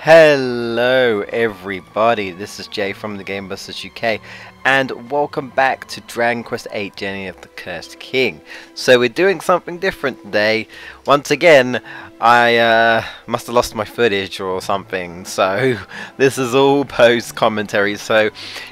Hello everybody, this is Jay from the GamebustersUK and welcome back to Dragon Quest VIII Journey of the Cursed King. So we're doing something different today. Once again, I must have lost my footage or something, so this is all post commentary. So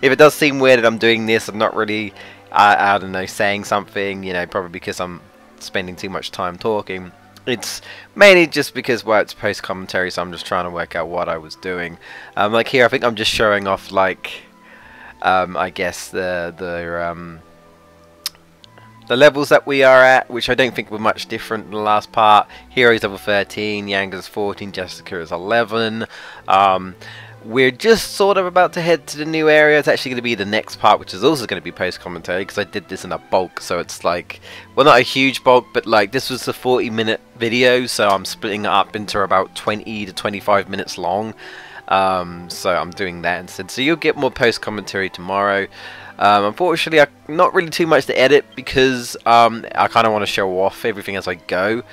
if it does seem weird that I'm doing this, I'm not really, I don't know, saying something, you know, probably because I'm spending too much time talking. It's mainly just because, well, it's post commentary, so I'm just trying to work out what I was doing. Like here, I think I'm just showing off, like, I guess the levels that we are at, which I don't think were much different than the last part. Hero's level 13, Yanga's 14, Jessica is 11. We're just sort of about to head to the new area. It's actually going to be the next part, which is also going to be post-commentary, because I did this in a bulk, so it's like, well, not a huge bulk, but like, this was a 40-minute video, so I'm splitting it up into about 20 to 25 minutes long. So I'm doing that instead. So you'll get more post-commentary tomorrow. Unfortunately, not really too much to edit, because I kind of want to show off everything as I go.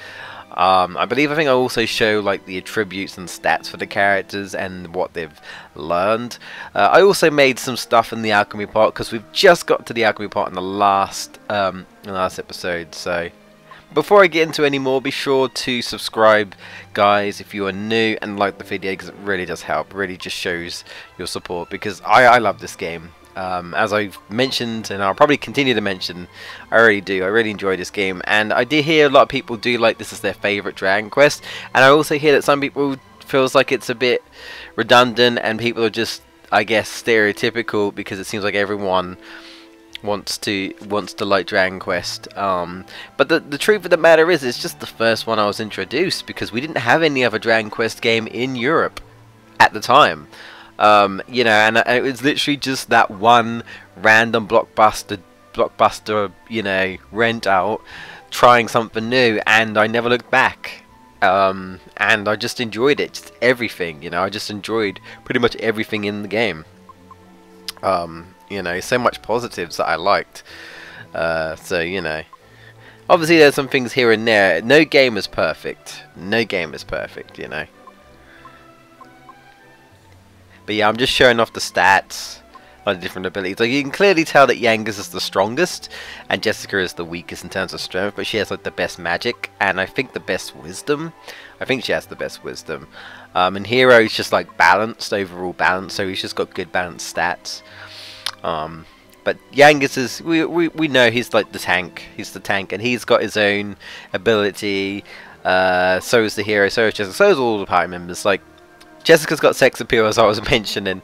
I think I also show like the attributes and stats for the characters and what they've learned. I also made some stuff in the alchemy part because we've just got to the alchemy part in the last episode. So before I get into any more, be sure to subscribe, guys, if you are new, and like the video because it really does help. It really just shows your support because I love this game. As I've mentioned, and I'll probably continue to mention, I really do. I really enjoy this game, and I did hear a lot of people do like this as their favourite Dragon Quest, and I also hear that some people feels like it's a bit redundant, and people are just, I guess, stereotypical because it seems like everyone wants to like Dragon Quest. But the truth of the matter is, it's just the first one I was introduced because we didn't have any other Dragon Quest game in Europe at the time. You know, and it was literally just that one random blockbuster, you know, rent out, trying something new, and I never looked back. And I just enjoyed it, just everything, you know, I just enjoyed pretty much everything in the game. You know, so much positives that I liked. So, you know, obviously there's some things here and there. No game is perfect. No game is perfect, you know. But yeah, I'm just showing off the stats on the different abilities. Like, you can clearly tell that Yanga's is the strongest and Jessica is the weakest in terms of strength, but she has like the best magic and I think the best wisdom. I think she has the best wisdom. And Hero is just like balanced, overall balanced, so he's just got good balanced stats. But Yanga's is, we know he's like the tank. He's the tank, and he's got his own ability. So is the Hero, so is Jessica, so is all the party members. Like, Jessica's got sex appeal, as I was mentioning,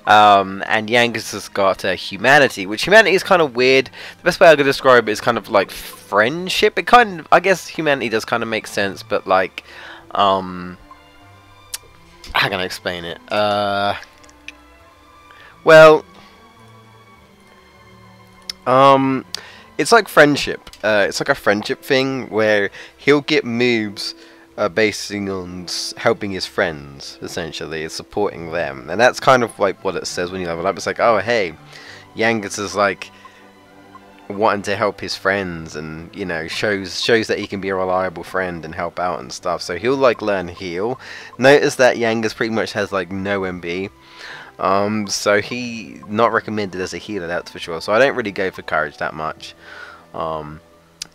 and Yanga's has got humanity, which humanity is kind of weird. The best way I could describe it is kind of like friendship. It kind of, I guess humanity does kind of make sense, but like, how can I explain it? Well, it's like friendship. It's like a friendship thing where he'll get moves basing on helping his friends, essentially, supporting them, and that's kind of like what it says when you level up. It's like, oh hey, Yanga's is like wanting to help his friends, and you know, shows that he can be a reliable friend and help out and stuff. So he'll like learn heal. Notice that Yanga's pretty much has like no MB, so he not recommended as a healer, that's for sure. So I don't really go for courage that much.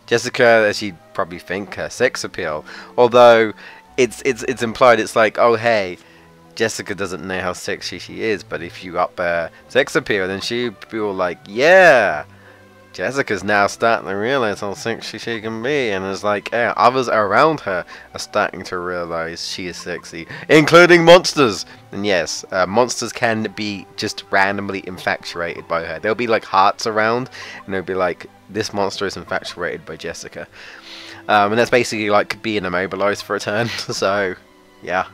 Jessica, as you'd probably think, her sex appeal. Although it's implied, it's like, oh hey, Jessica doesn't know how sexy she is, but if you up her sex appeal, then she'd be all like, yeah, Jessica's now starting to realize how sexy she can be, and it's like, yeah, others around her are starting to realize she is sexy, including monsters. And yes, monsters can be just randomly infatuated by her. There'll be like hearts around, and they'll be like, this monster is infatuated by Jessica. And that's basically like being immobilized for a turn. So, yeah.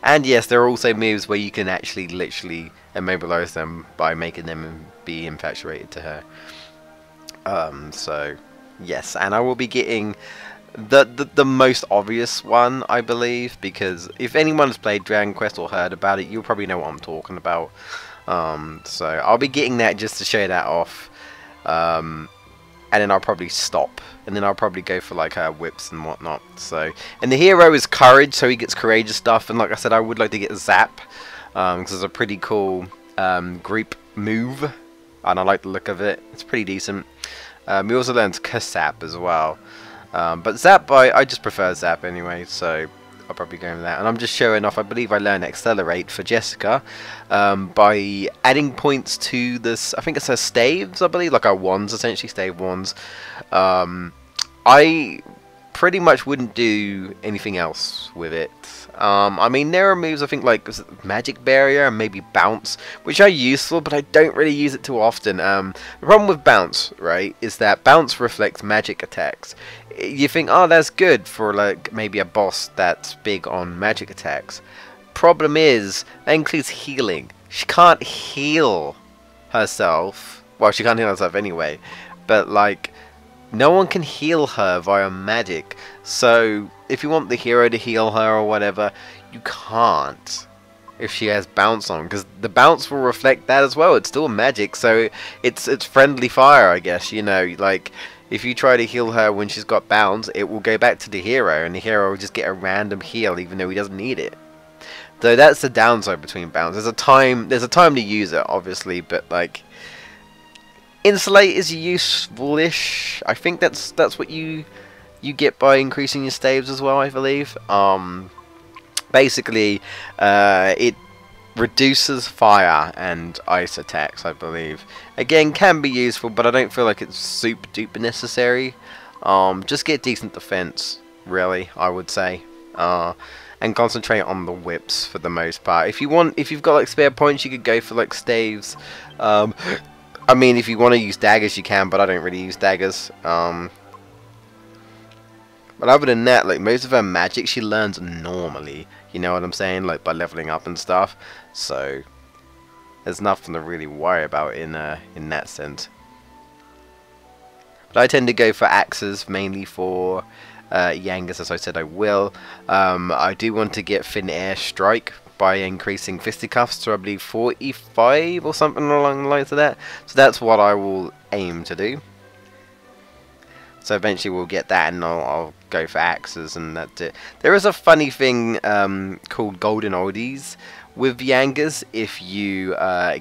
And yes, there are also moves where you can actually literally immobilize them by making them be infatuated to her. So, yes, and I will be getting the most obvious one, I believe, because if anyone's played Dragon Quest or heard about it, you'll probably know what I'm talking about. So I'll be getting that just to show that off. and then I'll probably stop, and then I'll probably go for like her whips and whatnot. So, and the hero is courage, so he gets courageous stuff, and like I said, I would like to get zap, because it's a pretty cool group move, and I like the look of it. It's pretty decent. We also learned Kasap as well, but zap, I just prefer zap anyway, so I'll probably go with that. And I'm just showing off, I believe I learned Accelerate for Jessica by adding points to this, I think it's her staves, I believe, like our wands, essentially, stave wands. I pretty much wouldn't do anything else with it. I mean, there are moves, I think, like Magic Barrier and maybe Bounce, which are useful, but I don't really use it too often. The problem with Bounce, right, is that Bounce reflects magic attacks. You think, oh, that's good for, like, maybe a boss that's big on magic attacks. Problem is, that includes healing. She can't heal herself. Well, she can't heal herself anyway, but, like, no one can heal her via magic. So if you want the hero to heal her or whatever, you can't if she has bounce on, because the bounce will reflect that as well. It's still magic, so it's friendly fire, I guess. You know, like if you try to heal her when she's got bounce, it will go back to the hero, and the hero will just get a random heal even though he doesn't need it. So that's the downside between bounce. There's a time to use it, obviously, but like Insulate is useful-ish. I think that's what you get by increasing your staves as well, I believe. Basically, it reduces fire and ice attacks, I believe. Again, can be useful, but I don't feel like it's super duper necessary. Just get decent defense, really, I would say. And concentrate on the whips for the most part. If you've got like spare points, you could go for like staves. I mean, if you want to use daggers, you can, but I don't really use daggers. But other than that, like most of her magic, she learns normally. You know what I'm saying? Like by leveling up and stuff. So there's nothing to really worry about in that sense. But I tend to go for axes mainly for Yangas, as I said I will. I do want to get Thin Air Strike by increasing fisticuffs to, I believe, 45 or something along the lines of that. So that's what I will aim to do. So eventually we'll get that, and I'll go for axes, and that's it. There is a funny thing called Golden Oldies with Yangas. If you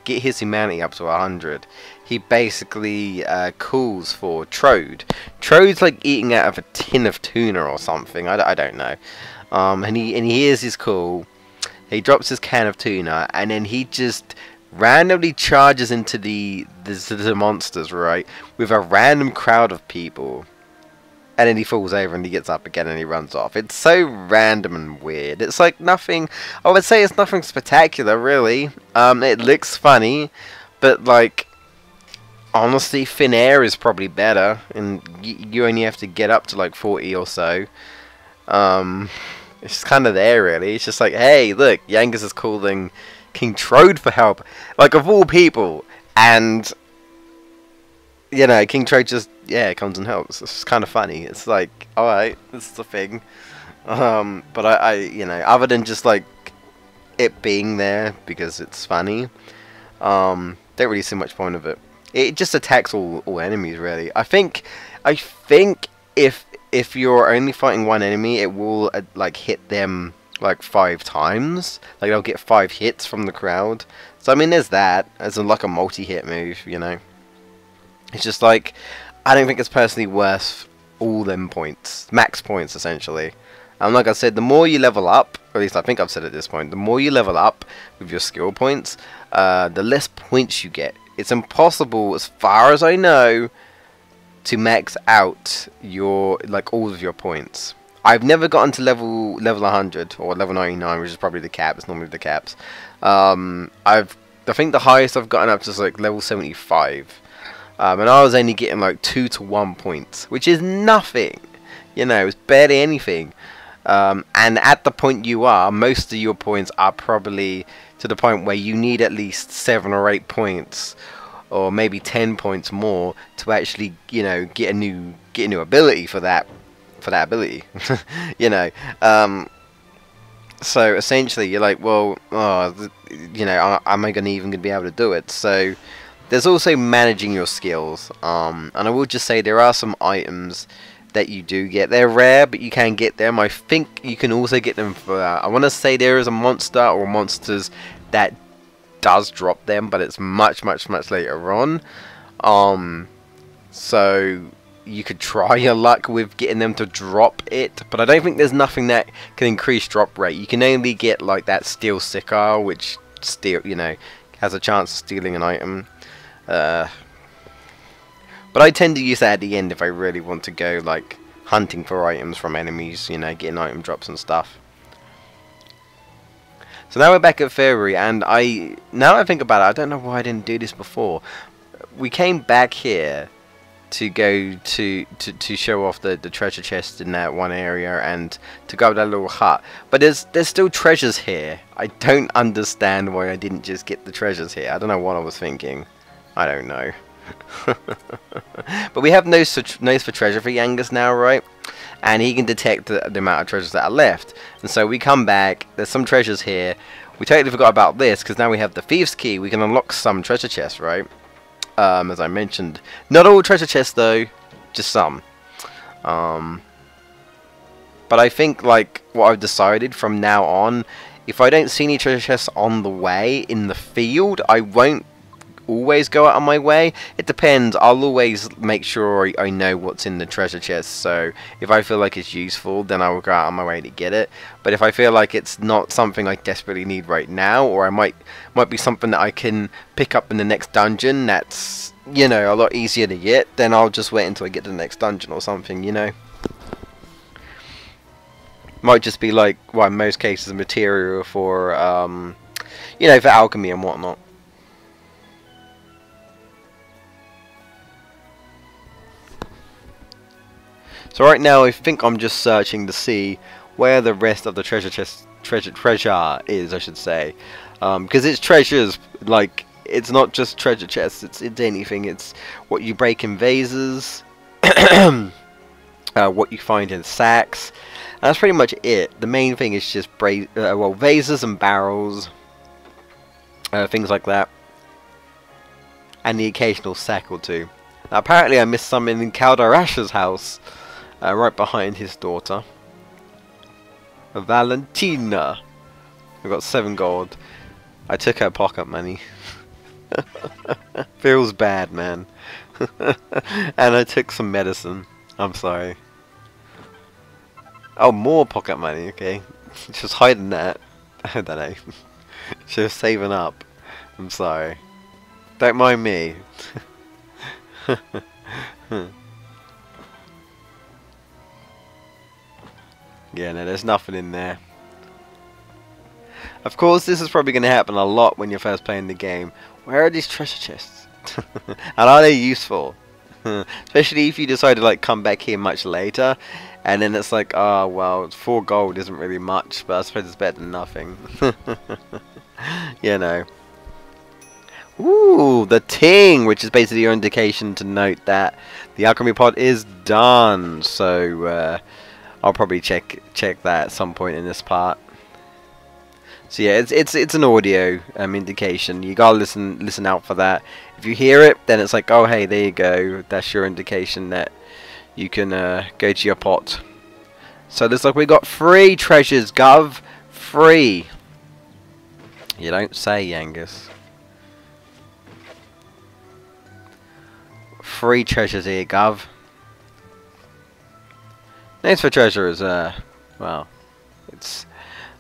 get his humanity up to 100, he basically calls for Trode. Trode's like eating out of a tin of tuna or something. I don't know. And he hears his call. He drops his can of tuna, and then he just randomly charges into the monsters, right, with a random crowd of people. And then he falls over and he gets up again and he runs off. It's so random and weird. It's like nothing, I would say it's nothing spectacular, really. It looks funny, but like, honestly, Thin Air is probably better, and you only have to get up to like 40 or so. It's just kind of there, really. It's just like, hey, look, Yangas is calling King Trode for help. Like, of all people. And, you know, King Trode just, yeah, comes and helps. It's kind of funny. It's like, alright, this is the thing. But I, you know, other than just, like, it being there because it's funny, don't really see much point of it. It just attacks all enemies, really. I think if you're only fighting one enemy, it will like hit them like 5 times. Like they'll get 5 hits from the crowd. So I mean, there's that as like a multi-hit move, you know. It's just like, I don't think it's personally worth all them points, max points essentially. And like I said, the more you level up, or at least I think I've said at this point, the more you level up with your skill points, the less points you get. It's impossible, as far as I know, to max out your, like, all of your points. I've never gotten to level 100 or level 99, which is probably the cap. It's normally the caps. I think the highest I've gotten up to is like level 75, and I was only getting like 2 to 1 points, which is nothing. You know, it's barely anything. And at the point you are, most of your points are probably to the point where you need at least 7 or 8 points, or maybe 10 points more to actually, you know, get a new ability for that ability. You know, so essentially you're like, well, you know, am I even gonna be able to do it? So there's also managing your skills. And I will just say there are some items that you do get. They're rare, but you can get them. I think you can also get them for, I want to say there is a monster or monsters that does drop them, but it's much later on. So you could try your luck with getting them to drop it, but I don't think there's nothing that can increase drop rate. You can only get like that steel sickle, which has a chance of stealing an item. But I tend to use that at the end if I really want to go like hunting for items from enemies, getting item drops and stuff. So now we're back at Farbury, and now that I think about it, I don't know why I didn't do this before. We came back here to go to show off the treasure chest in that one area and to go to that little hut. But there's still treasures here. I don't understand why I didn't just get the treasures here. I don't know what I was thinking. I don't know. But we have nose for treasure for Yangus now, right? And he can detect the amount of treasures that are left. And so we come back, there's some treasures here. We totally forgot about this because now we have the Thieves' Key. We can unlock some treasure chests, right? As I mentioned, not all treasure chests though, just some. But I think like what I've decided from now on, if I don't see any treasure chests on the way in the field, I won't always go out on my way. It depends. I'll always make sure I know what's in the treasure chest, so if I feel like it's useful, then I will go out on my way to get it. But if I feel like it's not something I desperately need right now, or I might be something that I can pick up in the next dungeon that's a lot easier to get, then I'll just wait until I get to the next dungeon or something. Might just be like, well, in most cases material for for alchemy and whatnot. So right now I think I'm just searching to see where the rest of the treasure is, I should say, because it's treasures. Like, it's not just treasure chests. It's anything. It's what you break in vases, what you find in sacks. And that's pretty much it. The main thing is just vases and barrels, things like that, and the occasional sack or two. Now apparently I missed some in Caldarash's house. Right behind his daughter, Valentina. I got 7 gold. I took her pocket money. Feels bad, man. And I took some medicine. I'm sorry. Oh, more pocket money. Okay, just hiding that. I don't know. She was saving up. I'm sorry. Don't mind me. Yeah, no, there's nothing in there. Of course, this is probably going to happen a lot when you're first playing the game. Where are these treasure chests? And are they useful? Especially if you decide to like come back here much later, and then it's like, oh well, 4 gold isn't really much, but I suppose it's better than nothing. Ooh, the ting, which is basically your indication to note that the alchemy pod is done. So I'll probably check that at some point in this part. So yeah, it's an audio indication. You gotta listen out for that. If you hear it, then it's like, oh hey, there you go. That's your indication that you can go to your pot. So looks like we got 3 treasures, Gov. 3. You don't say, Yangus. 3 treasures here, Gov. Thanks for treasures. Well, it's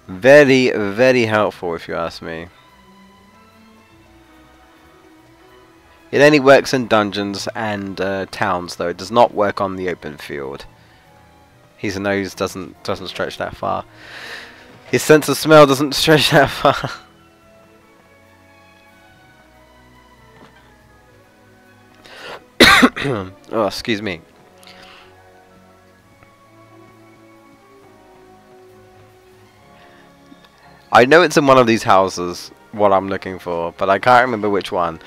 very helpful if you ask me. It only works in dungeons and towns, though. It does not work on the open field. His nose doesn't stretch that far. His sense of smell doesn't stretch that far. Oh, excuse me. I know it's in one of these houses, what I'm looking for, but I can't remember which one.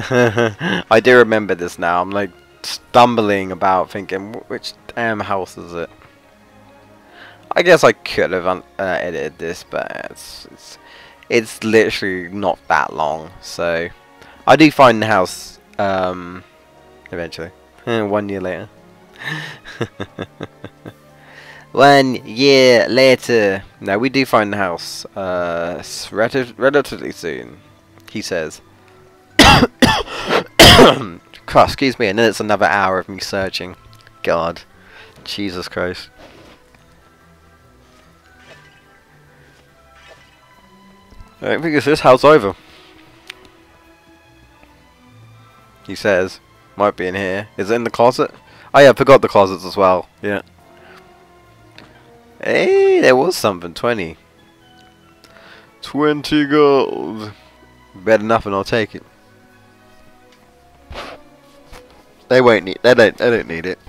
I do remember this now. I'm like stumbling about thinking, which damn house is it? I guess I could have edited this, but it's literally not that long. So I do find the house Eventually. 1 year later. 1 year later. Now we do find the house. Relatively soon, he says. Excuse me, and then it's another hour of me searching. God. Jesus Christ. I don't think it's this house over. He says. Might be in here. Is it in the closet? Oh yeah, I forgot the closets as well. Yeah. Hey, there was something. 20. 20 gold. Better enough and I'll take it. They won't need. They don't need it.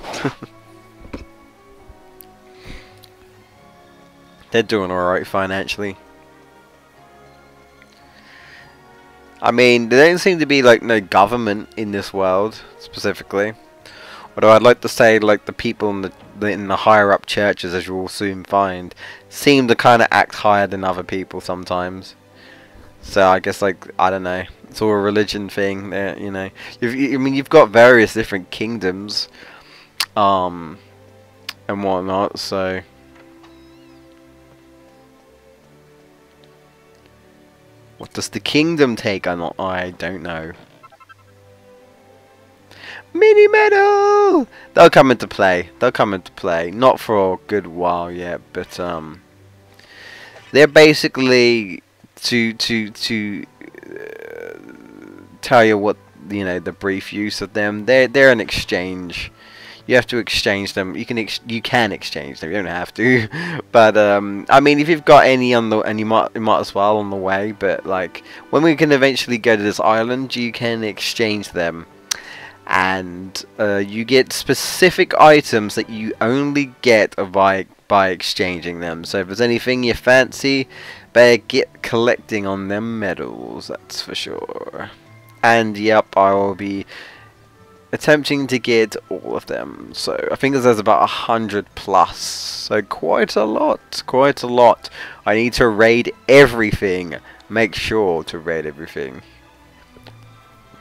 They're doing alright financially. I mean, there don't seem to be like no government in this world specifically. Although I'd like to say like the people in the higher up churches, as you will soon find, seem to kind of act higher than other people sometimes. So I guess like I don't know, it's all a religion thing. There, you know. I mean, you've got various different kingdoms, and whatnot. So. What does the kingdom take? I don't know. Mini medal! They'll come into play. They'll come into play. Not for a good while yet, but they're basically to tell you what, you know, the brief use of them. They're an exchange. You have to exchange them. You can exchange them. You don't have to, but I mean, if you've got any on the, and you might as well on the way. But like when we can eventually go to this island, you can exchange them, and you get specific items that you only get by exchanging them. So if there's anything you fancy, better get collecting on them medals. That's for sure. And yep, I will be attempting to get all of them. So I think there's about 100 plus. So quite a lot. I need to raid everything. Make sure to raid everything.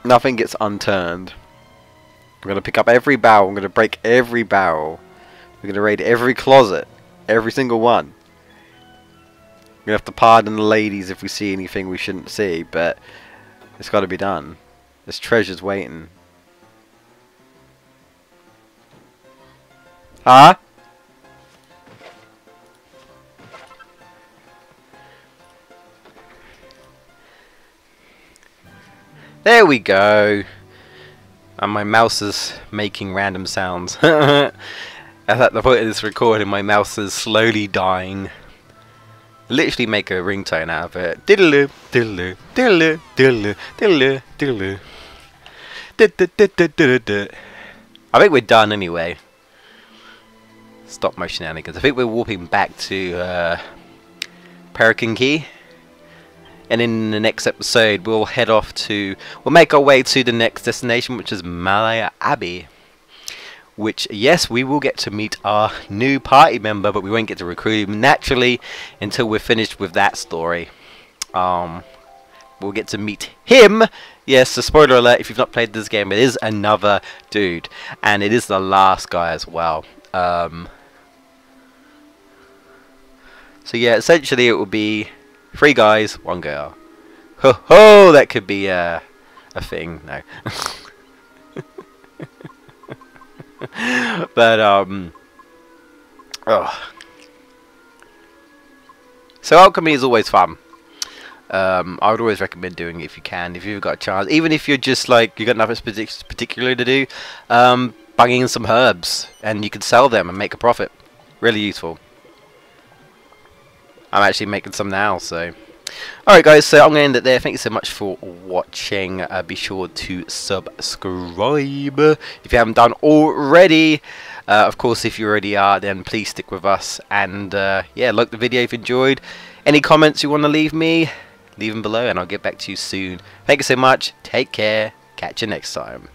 Nothing gets unturned. I'm going to pick up every barrel. I'm going to break every barrel. We're going to raid every closet. Every single one. We're going to have to pardon the ladies if we see anything we shouldn't see. But it's got to be done. There's treasures waiting. Huh? There we go. And my mouse is making random sounds. At the point of this recording, my mouse is slowly dying. Literally make a ringtone out of it. Diddle-oo, diddle-oo, diddle-oo, diddle-oo, diddle-oo, diddle-oo. I think we're done anyway. Stop my shenanigans. I think we're warping back to Pelican Key, and in the next episode we'll make our way to the next destination, which is Maella Abbey, which yes, we will get to meet our new party member, but we won't get to recruit him naturally until we're finished with that story. We'll get to meet him. Yes, so spoiler alert, if you've not played this game, it is another dude, and it is the last guy as well. So yeah, essentially it will be 3 guys, 1 girl. Ho ho! That could be a thing. No. But so alchemy is always fun. I would always recommend doing it if you can, if you've got a chance. Even if you're just like you got nothing particular to do, bunging in some herbs and you can sell them and make a profit. Really useful. I'm actually making some now, so. Alright guys, so I'm going to end it there. Thank you so much for watching. Be sure to subscribe if you haven't done already. Of course, if you already are, then please stick with us. And yeah, like the video if you enjoyed. Any comments you want to leave me, leave them below and I'll get back to you soon. Thank you so much. Take care. Catch you next time.